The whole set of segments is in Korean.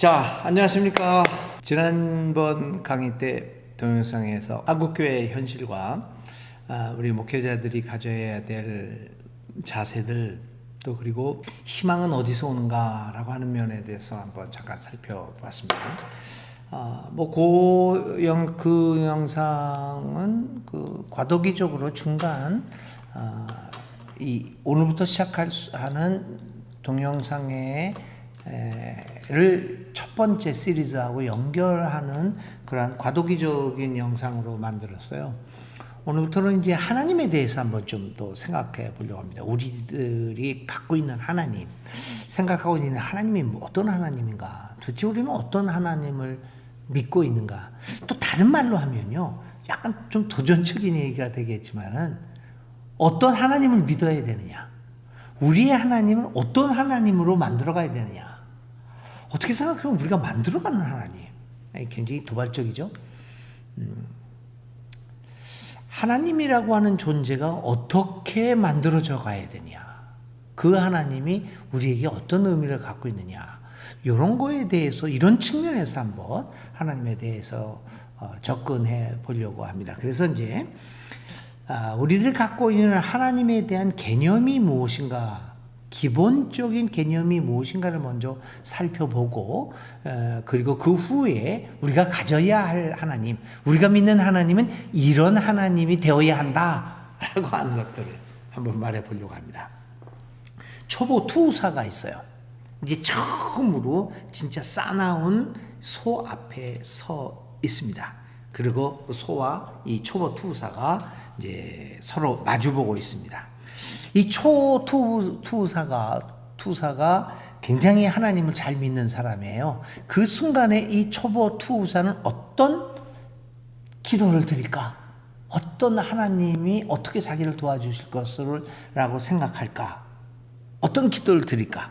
자, 안녕하십니까. 지난번 강의 때 동영상에서 한국교회의 현실과 우리 목회자들이 가져야 될 자세들, 또 그리고 희망은 어디서 오는가라고 하는 면에 대해서 한번 잠깐 살펴봤습니다. 그 영상은 과도기적으로 중간 오늘부터 시작하는 동영상의 를 첫 번째 시리즈하고 연결하는 그러한 과도기적인 영상으로 만들었어요. 오늘부터는 이제 하나님에 대해서 한번 좀 더 생각해 보려고 합니다. 우리들이 갖고 있는 하나님, 생각하고 있는 하나님이 어떤 하나님인가? 도대체 우리는 어떤 하나님을 믿고 있는가? 또 다른 말로 하면요, 약간 좀 도전적인 얘기가 되겠지만은 어떤 하나님을 믿어야 되느냐? 우리의 하나님은 어떤 하나님으로 만들어가야 되느냐? 어떻게 생각하면 우리가 만들어가는 하나님, 굉장히 도발적이죠. 하나님이라고 하는 존재가 어떻게 만들어져 가야 되냐, 그 하나님이 우리에게 어떤 의미를 갖고 있느냐, 이런 거에 대해서, 이런 측면에서 한번 하나님에 대해서 접근해 보려고 합니다. 그래서 이제 우리들이 갖고 있는 하나님에 대한 개념이 무엇인가, 기본적인 개념이 무엇인가를 먼저 살펴보고, 그리고 그 후에 우리가 가져야 할 하나님, 우리가 믿는 하나님은 이런 하나님이 되어야 한다라고 하는 것들을 한번 말해 보려고 합니다. 초보 투사가 있어요. 이제 처음으로 진짜 싸나운 소 앞에 서 있습니다. 그리고 그 소와 이 초보 투사가 이제 서로 마주보고 있습니다. 이 투사가 굉장히 하나님을 잘 믿는 사람이에요. 그 순간에 이 초보 투사는 어떤 기도를 드릴까? 어떤 하나님이 어떻게 자기를 도와주실 것을 라고 생각할까? 어떤 기도를 드릴까?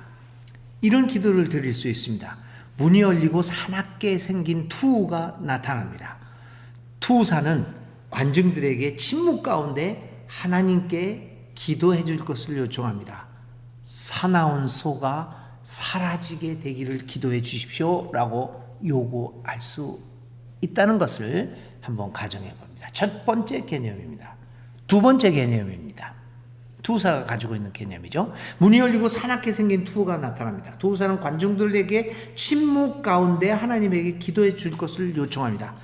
이런 기도를 드릴 수 있습니다. 문이 열리고 사납게 생긴 투가 나타납니다. 투사는 관중들에게 침묵 가운데 하나님께 기도해 줄 것을 요청합니다. 사나운 소가 사라지게 되기를 기도해 주십시오 라고 요구할 수 있다는 것을 한번 가정해 봅니다. 첫 번째 개념입니다. 두 번째 개념입니다. 투사가 가지고 있는 개념이죠. 문이 열리고 사납게 생긴 투가 나타납니다. 투사는 관중들에게 침묵 가운데 하나님에게 기도해 줄 것을 요청합니다.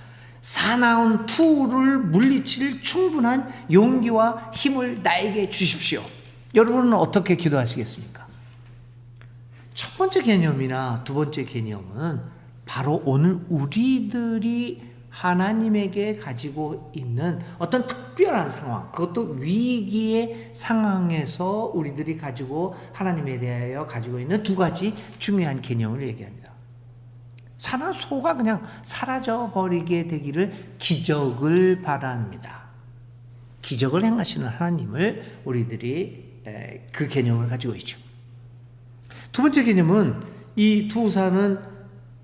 사나운 투를 물리칠 충분한 용기와 힘을 나에게 주십시오. 여러분은 어떻게 기도하시겠습니까? 첫 번째 개념이나 두 번째 개념은 바로 오늘 우리들이 하나님에게 가지고 있는 어떤 특별한 상황, 그것도 위기의 상황에서 우리들이 가지고 하나님에 대하여 가지고 있는 두 가지 중요한 개념을 얘기합니다. 사나운 소가 그냥 사라져버리게 되기를 기적을 바랍니다. 기적을 행하시는 하나님을 우리들이 그 개념을 가지고 있죠. 두 번째 개념은 이 투사는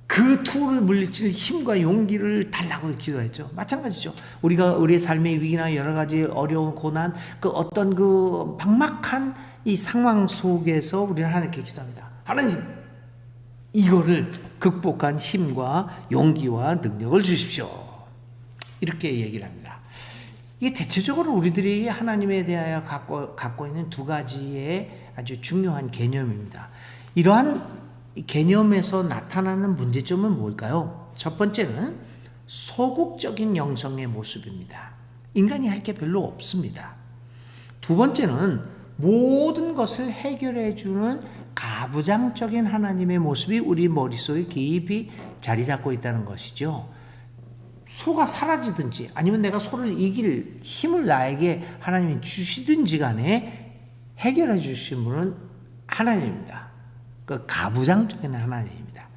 그 투를 물리칠 힘과 용기를 달라고 기도했죠. 마찬가지죠. 우리가 우리의 삶의 위기나 여러 가지 어려운 고난, 그 어떤 그 막막한 이 상황 속에서 우리는 하나님께 기도합니다. 하나님, 이거를 극복한 힘과 용기와 능력을 주십시오. 이렇게 얘기를 합니다. 이게 대체적으로 우리들이 하나님에 대하여 갖고 있는 두 가지의 아주 중요한 개념입니다. 이러한 개념에서 나타나는 문제점은 뭘까요? 첫 번째는 소극적인 영성의 모습입니다. 인간이 할 게 별로 없습니다. 두 번째는 모든 것을 해결해 주는 가부장적인 하나님의 모습이 우리 머릿속에 깊이 자리 잡고 있다는 것이죠. 소가 사라지든지 아니면 내가 소를 이길 힘을 나에게 하나님이 주시든지 간에 해결해 주신 분은 하나님입니다. 그 가부장적인 하나님입니다.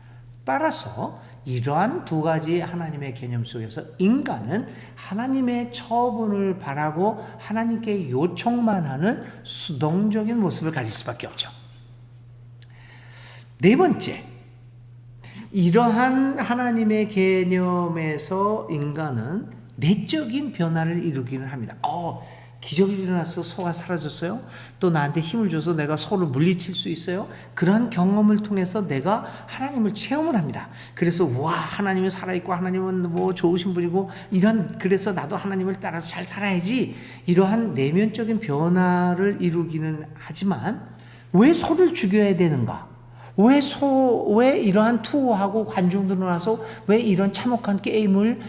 따라서 이러한 두 가지 하나님의 개념 속에서 인간은 하나님의 처분을 바라고 하나님께 요청만 하는 수동적인 모습을 가질 수밖에 없죠. 네 번째, 이러한 하나님의 개념에서 인간은 내적인 변화를 이루기는 합니다. 기적이 일어나서 소가 사라졌어요? 또 나한테 힘을 줘서 내가 소를 물리칠 수 있어요? 그런 경험을 통해서 내가 하나님을 체험을 합니다. 그래서 와, 하나님은 살아있고 하나님은 뭐 좋으신 분이고 그래서 나도 하나님을 따라서 잘 살아야지, 이러한 내면적인 변화를 이루기는 하지만 왜 소를 죽여야 되는가? 왜 이러한 투어하고 관중들 나서 왜 이런 참혹한 게임을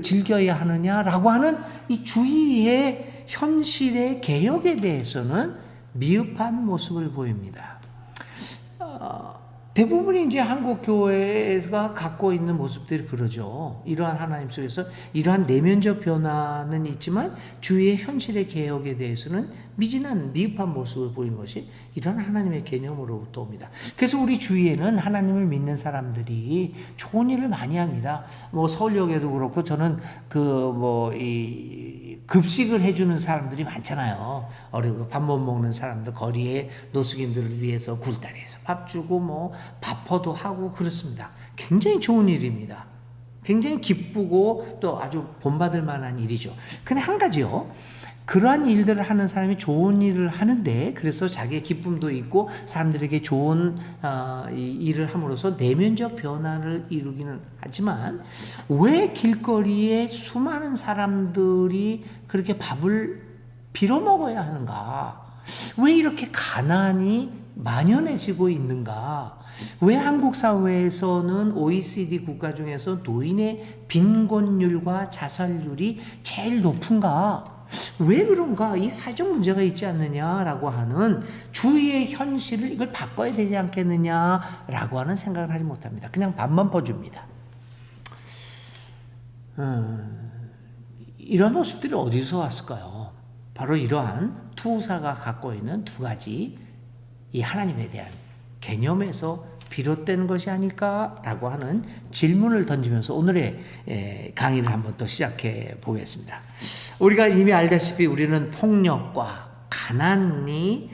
즐겨야 하느냐라고 하는 이 주위의 현실의 개혁에 대해서는 미흡한 모습을 보입니다. 대부분이 이제 한국 교회가 갖고 있는 모습들이 그러죠. 이러한 하나님 속에서 이러한 내면적 변화는 있지만 주위의 현실의 개혁에 대해서는 미흡한 모습을 보이는 것이 이런 하나님의 개념으로부터 옵니다. 그래서 우리 주위에는 하나님을 믿는 사람들이 좋은 일을 많이 합니다. 뭐 서울역에도 그렇고 저는 급식을 해주는 사람들이 많잖아요. 어리고 밥 못 먹는 사람들, 거리에 노숙인들을 위해서 굴다리에서 밥 주고 뭐 밥퍼도 하고 그렇습니다. 굉장히 좋은 일입니다. 굉장히 기쁘고 또 아주 본받을 만한 일이죠. 근데 한 가지요. 그러한 일들을 하는 사람이 좋은 일을 하는데, 그래서 자기의 기쁨도 있고 사람들에게 좋은 일을 함으로써 내면적 변화를 이루기는 하지만 왜 길거리에 수많은 사람들이 그렇게 밥을 빌어먹어야 하는가? 왜 이렇게 가난이 만연해지고 있는가? 왜 한국 사회에서는 OECD 국가 중에서 노인의 빈곤율과 자살률이 제일 높은가? 왜 그런가? 이 사회적 문제가 있지 않느냐라고 하는 주위의 현실을 이걸 바꿔야 되지 않겠느냐라고 하는 생각을 하지 못합니다. 그냥 밥만 퍼줍니다. 이런 모습들이 어디서 왔을까요? 바로 이러한 투사가 갖고 있는 두 가지 이 하나님에 대한 개념에서 비롯된 것이 아닐까라고 하는 질문을 던지면서 오늘의 강의를 한번 또 시작해 보겠습니다. 우리가 이미 알다시피 우리는 폭력과 가난의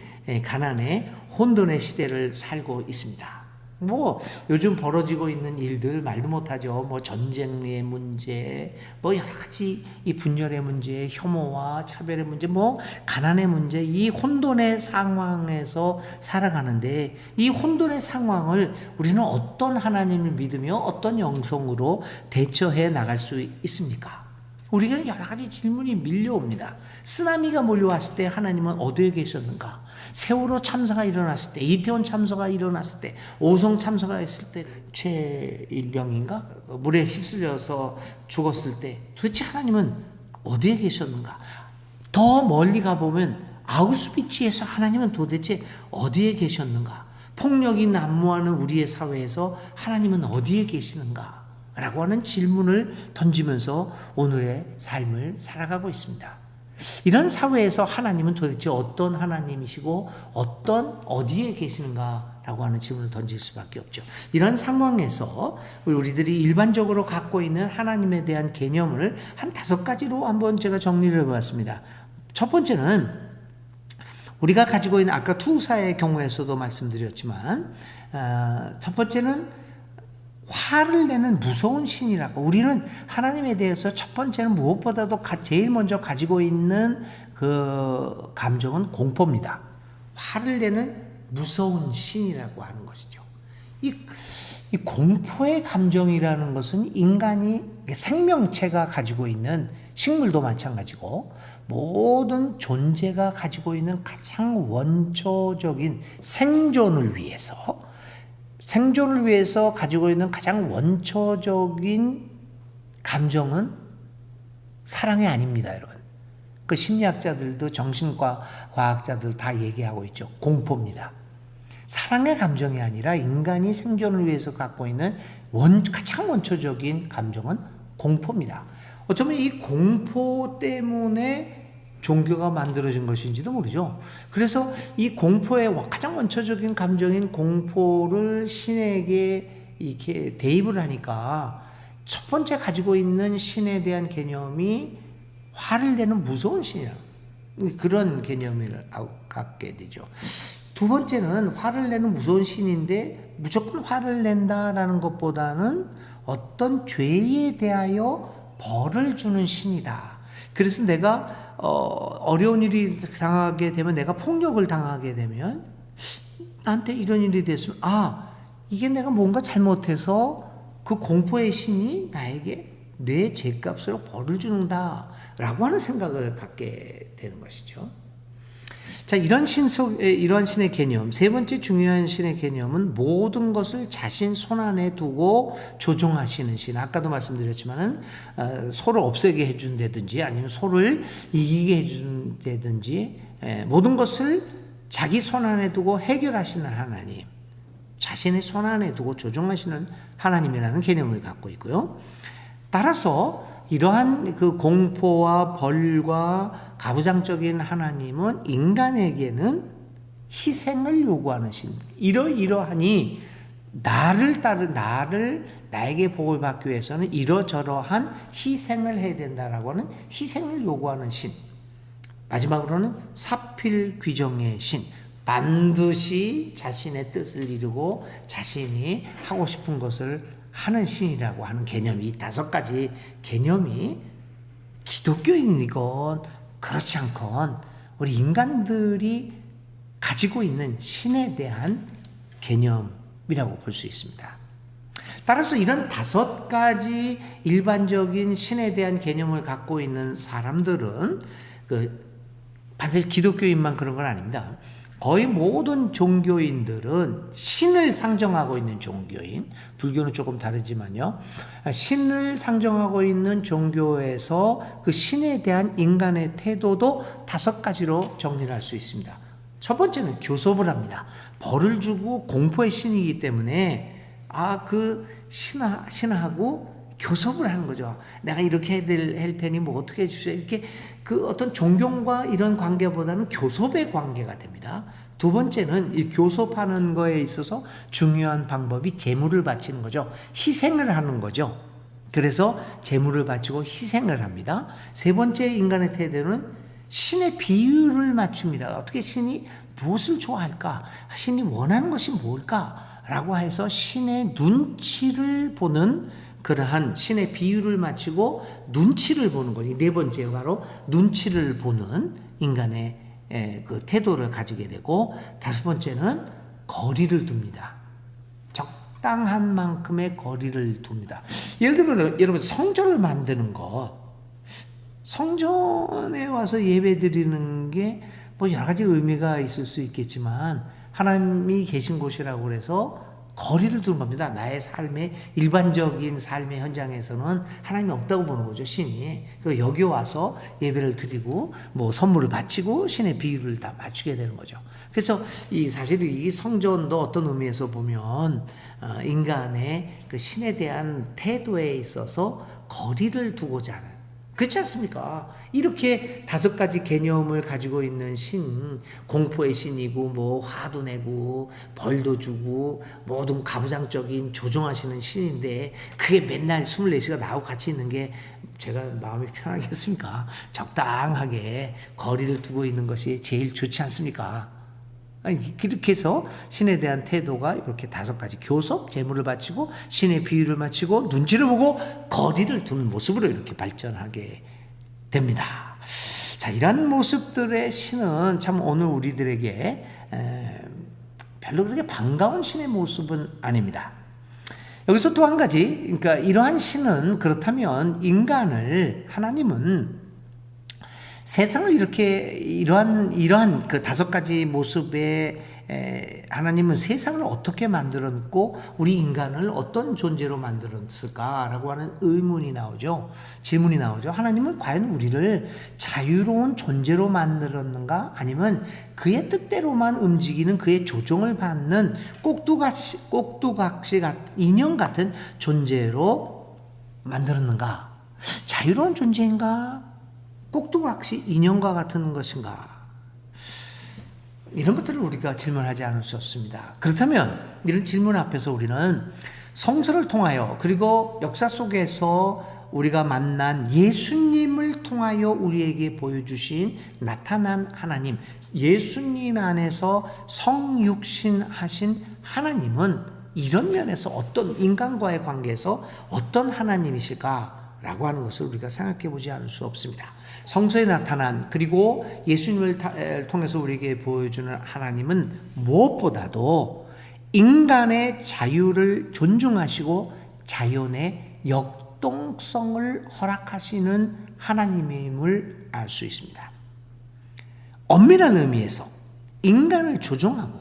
혼돈의 시대를 살고 있습니다. 뭐 요즘 벌어지고 있는 일들 말도 못하죠. 뭐 전쟁의 문제, 뭐 여러 가지 이 분열의 문제, 혐오와 차별의 문제, 뭐 가난의 문제, 이 혼돈의 상황에서 살아가는데 이 혼돈의 상황을 우리는 어떤 하나님을 믿으며 어떤 영성으로 대처해 나갈 수 있습니까? 우리에게는 여러 가지 질문이 밀려옵니다. 쓰나미가 몰려왔을 때 하나님은 어디에 계셨는가? 세월호 참사가 일어났을 때, 이태원 참사가 일어났을 때, 오송 참사가 있을 때, 최일병인가? 물에 휩쓸려서 죽었을 때 도대체 하나님은 어디에 계셨는가? 더 멀리 가보면 아우슈비츠에서 하나님은 도대체 어디에 계셨는가? 폭력이 난무하는 우리의 사회에서 하나님은 어디에 계시는가? 라고 하는 질문을 던지면서 오늘의 삶을 살아가고 있습니다. 이런 사회에서 하나님은 도대체 어떤 하나님이시고 어디에 계시는가 라고 하는 질문을 던질 수밖에 없죠. 이런 상황에서 우리들이 일반적으로 갖고 있는 하나님에 대한 개념을 한 5가지로 한번 제가 정리를 해봤습니다. 첫 번째는 우리가 가지고 있는 아까 투사의 경우에서도 말씀드렸지만 첫 번째는 화를 내는 무서운 신이라고. 우리는 하나님에 대해서 첫 번째는 무엇보다도 제일 먼저 가지고 있는 그 감정은 공포입니다. 화를 내는 무서운 신이라고 하는 것이죠. 이 공포의 감정이라는 것은 인간이 생명체가 가지고 있는, 식물도 마찬가지고 모든 존재가 가지고 있는 가장 원초적인 생존을 위해서 가지고 있는 가장 원초적인 감정은 사랑이 아닙니다, 여러분. 그 심리학자들도 정신과 과학자들 다 얘기하고 있죠. 공포입니다. 사랑의 감정이 아니라 인간이 생존을 위해서 갖고 있는 가장 원초적인 감정은 공포입니다. 어쩌면 이 공포 때문에 종교가 만들어진 것인지도 모르죠. 그래서 이 공포의 가장 원초적인 감정인 공포를 신에게 이렇게 대입을 하니까 첫 번째 가지고 있는 신에 대한 개념이 화를 내는 무서운 신이라, 그런 개념을 갖게 되죠. 두 번째는 화를 내는 무서운 신인데 무조건 화를 낸다라는 것보다는 어떤 죄에 대하여 벌을 주는 신이다. 그래서 내가 어려운 일이 당하게 되면, 내가 폭력을 당하게 되면, 나한테 이런 일이 됐으면, 이게 내가 뭔가 잘못해서 그 공포의 신이 나에게 내 죄값으로 벌을 주는다라고 하는 생각을 갖게 되는 것이죠. 자, 이러한 신의 개념, 세 번째 중요한 신의 개념은 모든 것을 자신 손안에 두고 조종하시는 신. 아까도 말씀드렸지만은 소를 없애게 해준다든지 아니면 소를 이기게 해준다든지, 모든 것을 자기 손안에 두고 해결하시는 하나님, 자신의 손안에 두고 조종하시는 하나님이라는 개념을 갖고 있고요. 따라서 이러한 그 공포와 벌과 가부장적인 하나님은 인간에게는 희생을 요구하는 신. 이러하니 나에게 복을 받기 위해서는 이러저러한 희생을 해야 된다라고 하는 희생을 요구하는 신. 마지막으로는 사필귀정의 신. 반드시 자신의 뜻을 이루고 자신이 하고 싶은 것을 하는 신이라고 하는 개념이, 이 5가지 개념이 기독교인이건 그렇지 않건 우리 인간들이 가지고 있는 신에 대한 개념이라고 볼 수 있습니다. 따라서 이런 5가지 일반적인 신에 대한 개념을 갖고 있는 사람들은 반드시 기독교인만 그런 건 아닙니다. 거의 모든 종교인들은 신을 상정하고 있는 종교인, 불교는 조금 다르지만요, 신을 상정하고 있는 종교에서 그 신에 대한 인간의 태도도 5가지로 정리를 할 수 있습니다. 첫 번째는 교섭을 합니다. 벌을 주고 공포의 신이기 때문에 그 신하고 교섭을 하는 거죠. 내가 이렇게 할 테니 뭐 어떻게 해주세요. 이렇게 그 어떤 존경과 이런 관계보다는 교섭의 관계가 됩니다. 두 번째는 이 교섭하는 거에 있어서 중요한 방법이 제물을 바치는 거죠. 희생을 하는 거죠. 그래서 제물을 바치고 희생을 합니다. 세 번째 인간의 태도는 신의 비율을 맞춥니다. 어떻게 신이 무엇을 좋아할까? 신이 원하는 것이 뭘까? 라고 해서 신의 눈치를 보는, 그러한 신의 비율을 맞추고 눈치를 보는 거니, 네 번째 바로 눈치를 보는 인간의 그 태도를 가지게 되고, 5번째는 거리를 둡니다. 적당한 만큼의 거리를 둡니다. 예를 들면 여러분, 성전을 만드는 것, 성전에 와서 예배 드리는 게 뭐 여러 가지 의미가 있을 수 있겠지만 하나님이 계신 곳이라고 그래서 거리를 두는 겁니다. 나의 삶의 일반적인 삶의 현장에서는 하나님이 없다고 보는 거죠, 신이. 여기 와서 예배를 드리고 뭐 선물을 바치고 신의 비율을 다 맞추게 되는 거죠. 그래서 사실 이 성전도 어떤 의미에서 보면 인간의 그 신에 대한 태도에 있어서 거리를 두고자 하는, 그렇지 않습니까? 이렇게 5가지 개념을 가지고 있는 신, 공포의 신이고 뭐 화도 내고 벌도 주고 모든 가부장적인 조종하시는 신인데, 그게 맨날 24시간 나하고 같이 있는 게 제가 마음이 편하겠습니까? 적당하게 거리를 두고 있는 것이 제일 좋지 않습니까? 그렇게 해서 신에 대한 태도가 이렇게 5가지, 교섭, 제물을 바치고 신의 비율을 맞추고 눈치를 보고 거리를 두는 모습으로 이렇게 발전하게 됩니다. 자, 이런 모습들의 신은 참 오늘 우리들에게 별로 그렇게 반가운 신의 모습은 아닙니다. 여기서 또 한 가지, 그러니까 이러한 신은, 그렇다면 하나님은 세상을 이렇게 이러한 그 5가지 모습의 하나님은 세상을 어떻게 만들었고 우리 인간을 어떤 존재로 만들었을까라고 하는 질문이 나오죠. 하나님은 과연 우리를 자유로운 존재로 만들었는가, 아니면 그의 뜻대로만 움직이는, 그의 조종을 받는 꼭두각시 인형 같은 존재로 만들었는가? 자유로운 존재인가? 꼭두각시 인형과 같은 것인가? 이런 것들을 우리가 질문하지 않을 수 없습니다. 그렇다면 이런 질문 앞에서 우리는 성서를 통하여, 그리고 역사 속에서 우리가 만난 예수님을 통하여 우리에게 보여주신 나타난 하나님, 예수님 안에서 성육신하신 하나님은 이런 면에서 어떤, 인간과의 관계에서 어떤 하나님이실까 라고 하는 것을 우리가 생각해 보지 않을 수 없습니다. 성서에 나타난, 그리고 예수님을 통해서 우리에게 보여주는 하나님은 무엇보다도 인간의 자유를 존중하시고 자연의 역동성을 허락하시는 하나님임을 알 수 있습니다. 엄밀한 의미에서 인간을 조종하고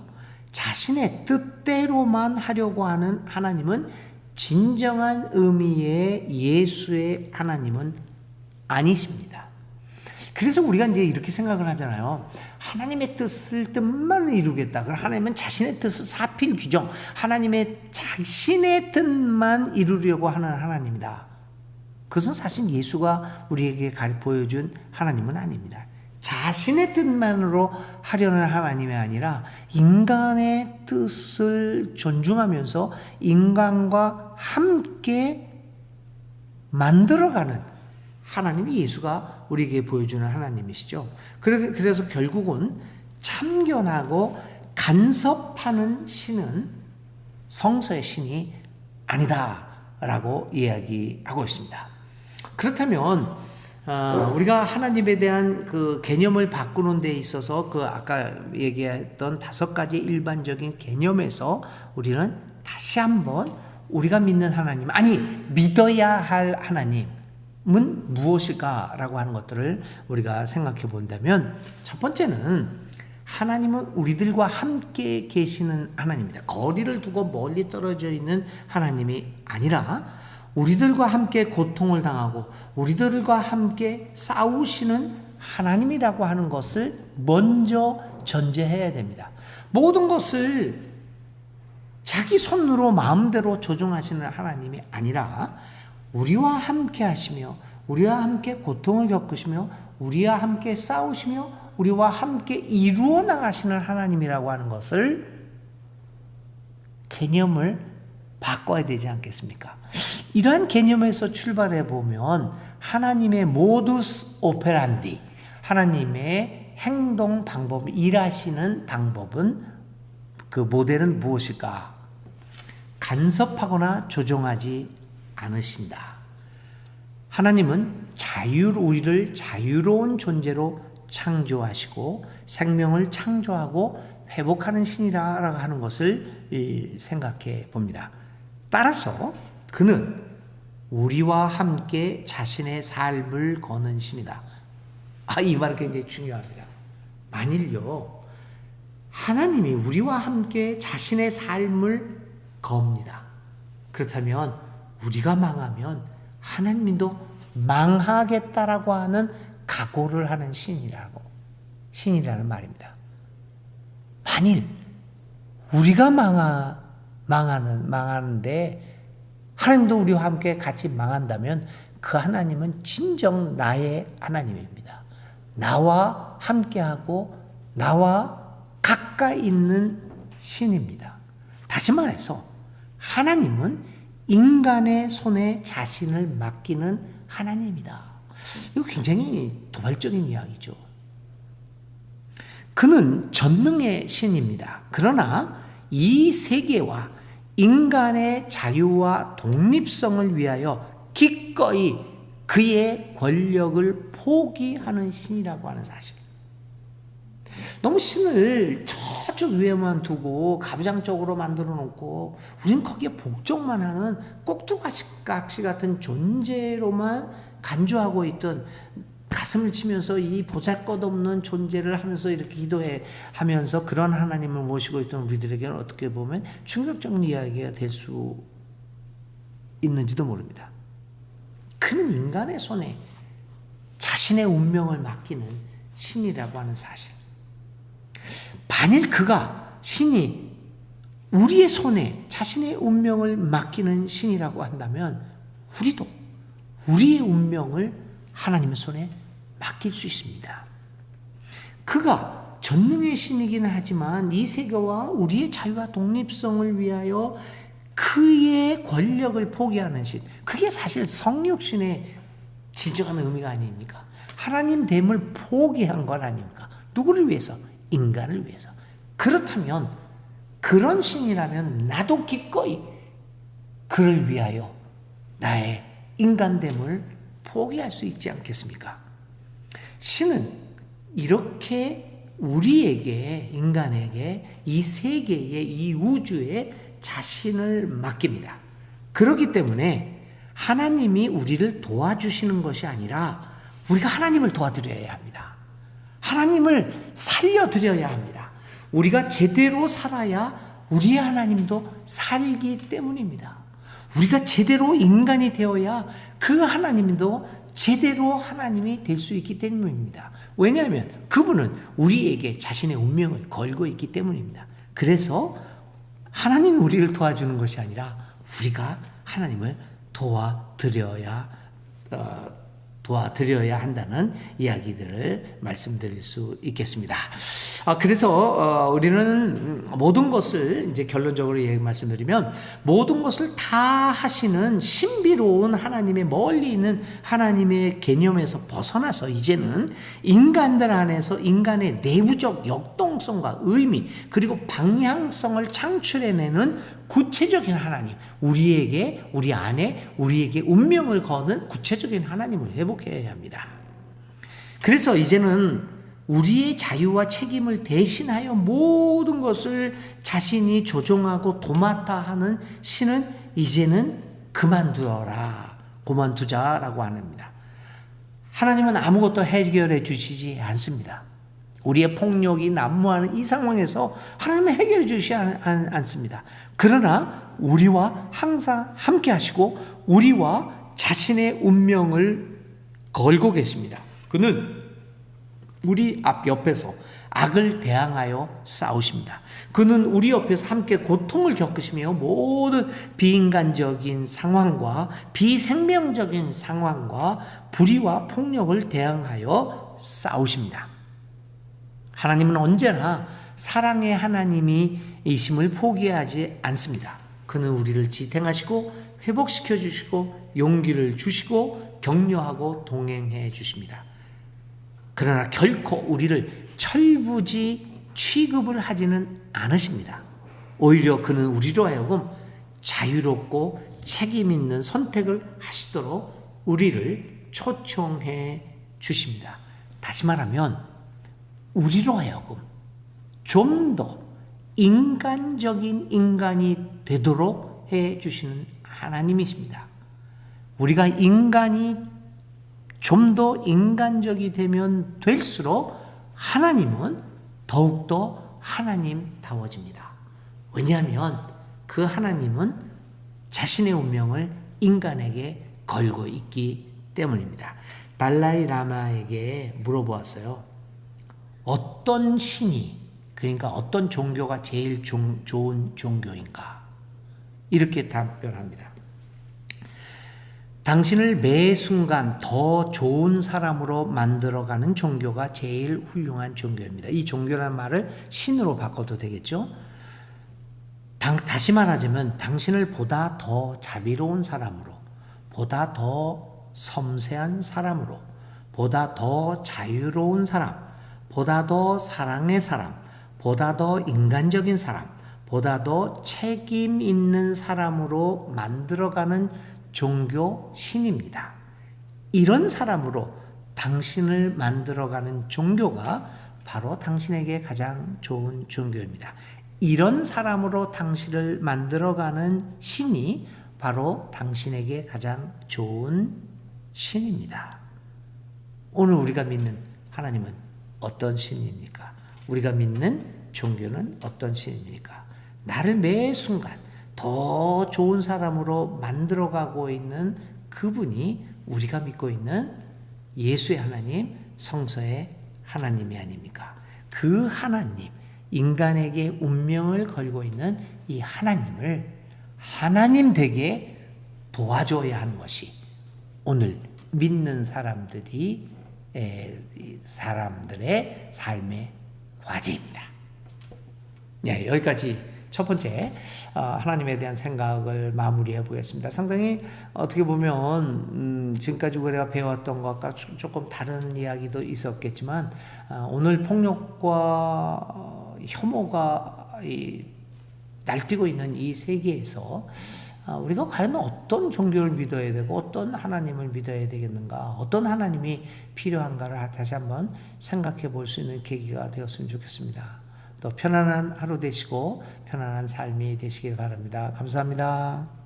자신의 뜻대로만 하려고 하는 하나님은 진정한 의미의 예수의 하나님은 아니십니다. 그래서 우리가 이제 이렇게 생각을 하잖아요. 하나님의 뜻만 이루겠다. 그럼 하나님은 자신의 뜻을 사필 규정, 하나님의 자신의 뜻만 이루려고 하는 하나님이다. 그것은 사실 예수가 우리에게 보여준 하나님은 아닙니다. 자신의 뜻만으로 하려는 하나님이 아니라 인간의 뜻을 존중하면서 인간과 함께 만들어가는 하나님이 예수가 우리에게 보여주는 하나님이시죠. 그래서 결국은 참견하고 간섭하는 신은 성서의 신이 아니다라고 이야기하고 있습니다. 그렇다면 우리가 하나님에 대한 그 개념을 바꾸는 데 있어서 그 아까 얘기했던 5가지 일반적인 개념에서 우리는 다시 한번 우리가 믿는 하나님, 아니 믿어야 할 하나님은 무엇일까라고 하는 것들을 우리가 생각해 본다면, 첫 번째는 하나님은 우리들과 함께 계시는 하나님입니다. 거리를 두고 멀리 떨어져 있는 하나님이 아니라 우리들과 함께 고통을 당하고 우리들과 함께 싸우시는 하나님이라고 하는 것을 먼저 전제해야 됩니다. 모든 것을 자기 손으로 마음대로 조종하시는 하나님이 아니라 우리와 함께 하시며 우리와 함께 고통을 겪으시며 우리와 함께 싸우시며 우리와 함께 이루어 나가시는 하나님이라고 하는 것을, 개념을 바꿔야 되지 않겠습니까? 이러한 개념에서 출발해 보면 하나님의 모두스 오페란디, 하나님의 행동 방법, 일하시는 방법은, 그 모델은 무엇일까? 간섭하거나 조종하지 않으신다. 하나님은 우리를 자유로운 존재로 창조하시고 생명을 창조하고 회복하는 신이라고 하는 것을 생각해 봅니다. 따라서 그는 우리와 함께 자신의 삶을 거는 신이다. 이 말은 굉장히 중요합니다. 만일요, 하나님이 우리와 함께 자신의 삶을 겁니다. 그렇다면 우리가 망하면 하나님도 망하겠다라고 하는 각오를 하는 신이라는 말입니다. 만일 우리가 망하는데 하나님도 우리와 함께 같이 망한다면 그 하나님은 진정 나의 하나님입니다. 나와 함께하고 나와 가까이 있는 신입니다. 다시 말해서 하나님은 인간의 손에 자신을 맡기는 하나님이다. 이거 굉장히 도발적인 이야기죠. 그는 전능의 신입니다. 그러나 이 세계와 인간의 자유와 독립성을 위하여 기꺼이 그의 권력을 포기하는 신이라고 하는 사실. 너무 신을 저쪽 위에만 두고 가부장적으로 만들어 놓고 우린 거기에 복종만 하는 꼭두각시 같은 존재로만 간주하고 있던, 가슴을 치면서 이 보잘것없는 존재를 하면서 이렇게 기도해 하면서 그런 하나님을 모시고 있던 우리들에게는 어떻게 보면 충격적인 이야기가 될 수 있는지도 모릅니다. 그는 인간의 손에 자신의 운명을 맡기는 신이라고 하는 사실. 만일 신이 우리의 손에 자신의 운명을 맡기는 신이라고 한다면 우리도 우리의 운명을 하나님의 손에 맡길 수 있습니다. 그가 전능의 신이기는 하지만 이 세계와 우리의 자유와 독립성을 위하여 그의 권력을 포기하는 신, 그게 사실 성육신의 진정한 의미가 아닙니까? 하나님 됨을 포기한 건 아닙니까? 누구를 위해서? 인간을 위해서. 그렇다면 그런 신이라면 나도 기꺼이 그를 위하여 나의 인간됨을 포기할 수 있지 않겠습니까? 신은 이렇게 우리에게, 인간에게 이 세계에, 이 우주에 자신을 맡깁니다. 그렇기 때문에 하나님이 우리를 도와주시는 것이 아니라 우리가 하나님을 도와드려야 합니다. 하나님을 살려드려야 합니다. 우리가 제대로 살아야 우리의 하나님도 살기 때문입니다. 우리가 제대로 인간이 되어야 그 하나님도 제대로 하나님이 될 수 있기 때문입니다. 왜냐하면 그분은 우리에게 자신의 운명을 걸고 있기 때문입니다. 그래서 하나님이 우리를 도와주는 것이 아니라 우리가 하나님을 도와드려야 한다는 이야기들을 말씀드릴 수 있겠습니다. 그래서 우리는 모든 것을 이제 결론적으로 말씀드리면 모든 것을 다 하시는 신비로운 하나님의 멀리 있는 하나님의 개념에서 벗어나서 이제는 인간들 안에서 인간의 내부적 역동성과 의미 그리고 방향성을 창출해내는 구체적인 하나님, 우리에게, 우리 안에 우리에게 운명을 거는 구체적인 하나님을 회복해야 합니다. 그래서 이제는 우리의 자유와 책임을 대신하여 모든 것을 자신이 조종하고 도맡아 하는 신은 이제는 그만두자라고 합니다. 하나님은 아무것도 해결해 주시지 않습니다. 우리의 폭력이 난무하는 이 상황에서 하나님은 해결해 주시지 않습니다. 그러나 우리와 항상 함께 하시고 우리와 자신의 운명을 걸고 계십니다. 그는 우리 옆에서 악을 대항하여 싸우십니다. 그는 우리 옆에서 함께 고통을 겪으시며 모든 비인간적인 상황과 비생명적인 상황과 불의와 폭력을 대항하여 싸우십니다. 하나님은 언제나 사랑의 하나님이심을 포기하지 않습니다. 그는 우리를 지탱하시고 회복시켜 주시고 용기를 주시고 격려하고 동행해 주십니다. 그러나 결코 우리를 철부지 취급을 하지는 않으십니다. 오히려 그는 우리로 하여금 자유롭고 책임 있는 선택을 하시도록 우리를 초청해 주십니다. 다시 말하면 우리로 하여금 좀 더 인간적인 인간이 되도록 해 주시는 하나님이십니다. 우리가 인간이 좀 더 인간적이 되면 될수록 하나님은 더욱더 하나님다워집니다. 왜냐하면 그 하나님은 자신의 운명을 인간에게 걸고 있기 때문입니다. 달라이 라마에게 물어보았어요. 어떤 신이, 그러니까 어떤 종교가 제일 좋은 종교인가? 이렇게 답변합니다. 당신을 매 순간 더 좋은 사람으로 만들어가는 종교가 제일 훌륭한 종교입니다. 이 종교라는 말을 신으로 바꿔도 되겠죠? 다시 말하자면 당신을 보다 더 자비로운 사람으로, 보다 더 섬세한 사람으로, 보다 더 자유로운 사람, 보다 더 사랑의 사람, 보다 더 인간적인 사람, 보다 더 책임 있는 사람으로 만들어가는 종교 신입니다. 이런 사람으로 당신을 만들어가는 종교가 바로 당신에게 가장 좋은 종교입니다. 이런 사람으로 당신을 만들어가는 신이 바로 당신에게 가장 좋은 신입니다. 오늘 우리가 믿는 하나님은 어떤 신입니까? 우리가 믿는 종교는 어떤 신입니까? 나를 매 순간 더 좋은 사람으로 만들어가고 있는 그분이 우리가 믿고 있는 예수의 하나님, 성서의 하나님이 아닙니까? 그 하나님, 인간에게 운명을 걸고 있는 이 하나님을 하나님 되게 도와줘야 하는 것이 오늘 믿는 사람들의 삶의 과제입니다. 네, 여기까지 첫 번째 하나님에 대한 생각을 마무리해 보겠습니다. 상당히 어떻게 보면 지금까지 우리가 배웠던 것과 조금 다른 이야기도 있었겠지만 오늘 폭력과 혐오가 날뛰고 있는 이 세계에서 우리가 과연 어떤 종교를 믿어야 되고 어떤 하나님을 믿어야 되겠는가, 어떤 하나님이 필요한가를 다시 한번 생각해 볼 수 있는 계기가 되었으면 좋겠습니다. 또 편안한 하루 되시고 편안한 삶이 되시길 바랍니다. 감사합니다.